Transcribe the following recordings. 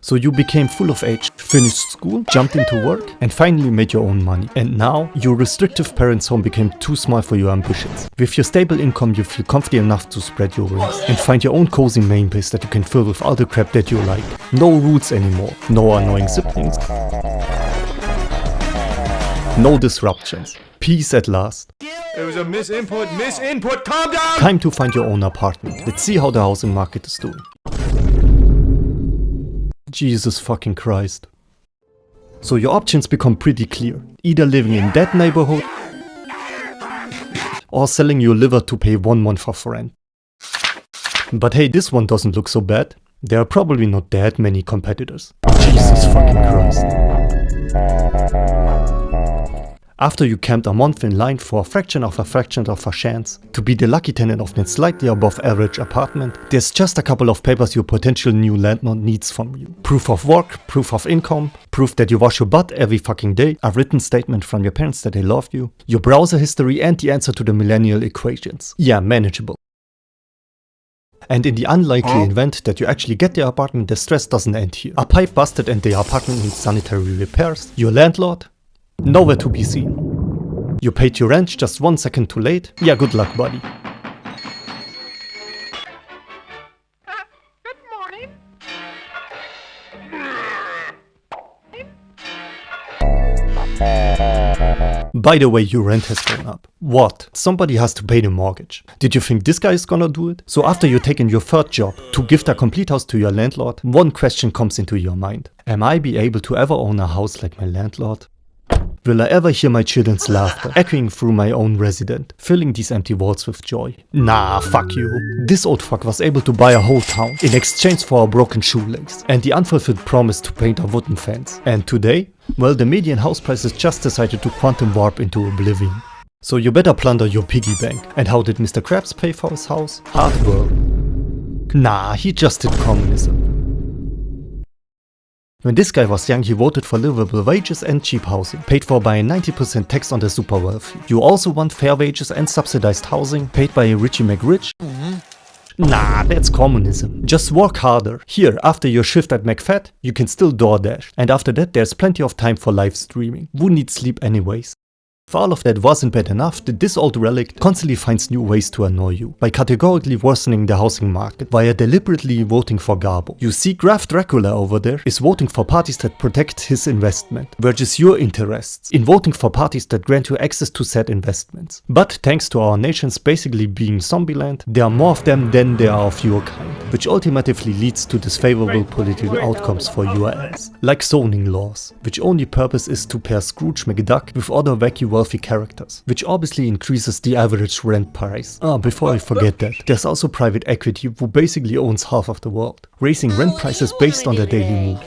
So you became full of age, finished school, jumped into work, and finally made your own money. And now, your restrictive parents' home became too small for your ambitions. With your stable income, you feel confident enough to spread your wings and find your own cozy main base that you can fill with all the crap that you like. No rules anymore, no annoying siblings, no disruptions. Peace at last. It was a misinput, calm down! Time to find your own apartment. Let's see how the housing market is doing. Jesus fucking Christ. So your options become pretty clear. Either living in that neighborhood or selling your liver to pay 1 month of rent. But hey, this one doesn't look so bad. There are probably not that many competitors. Jesus fucking Christ. After you camped a month in line for a fraction of a chance to be the lucky tenant of that slightly above average apartment, there's just a couple of papers your potential new landlord needs from you. Proof of work, proof of income, proof that you wash your butt every fucking day, a written statement from your parents that they love you, your browser history, and the answer to the millennial equations. Yeah, manageable. And in the unlikely event that you actually get the apartment, the stress doesn't end here. A pipe busted and the apartment needs sanitary repairs. Your landlord? Nowhere to be seen. You paid your rent just 1 second too late? Yeah, good luck, buddy. Good morning. By the way, your rent has gone up. What? Somebody has to pay the mortgage. Did you think this guy is gonna do it? So after you've taken your third job to gift a complete house to your landlord, one question comes into your mind. Am I be able to ever own a house like my landlord? Will I ever hear my children's laughter echoing through my own residence, filling these empty walls with joy? Nah, fuck you. This old fuck was able to buy a whole town in exchange for a broken shoelace and the unfulfilled promise to paint a wooden fence. And today? Well, the median house prices just decided to quantum warp into oblivion. So you better plunder your piggy bank. And how did Mr. Krabs pay for his house? Hard work. Nah, he just did communism. When this guy was young, he voted for livable wages and cheap housing, paid for by a 90% tax on the super wealthy. You also want fair wages and subsidized housing, paid by a Richie McRich? Nah, that's communism. Just work harder. Here, after your shift at McFat, you can still DoorDash. And after that, there's plenty of time for live streaming. Who needs sleep anyways? If all of that wasn't bad enough, this old relic constantly finds new ways to annoy you by categorically worsening the housing market via deliberately voting for Garbo. You see, Graf Dracula over there is voting for parties that protect his investment, versus your interests in voting for parties that grant you access to said investments. But thanks to our nations basically being zombieland, there are more of them than there are of your kind, which ultimately leads to disfavorable political outcomes for your ass. Like zoning laws, which only purpose is to pair Scrooge McDuck with other wacky wealthy characters, which obviously increases the average rent price. Before I forget that, there's also private equity who basically owns half of the world, raising rent prices based on their daily mood.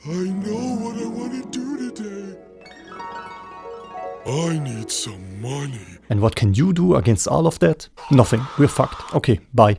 I know what I want to do today. I need some money. And what can you do against all of that? Nothing. We're fucked. Okay, bye.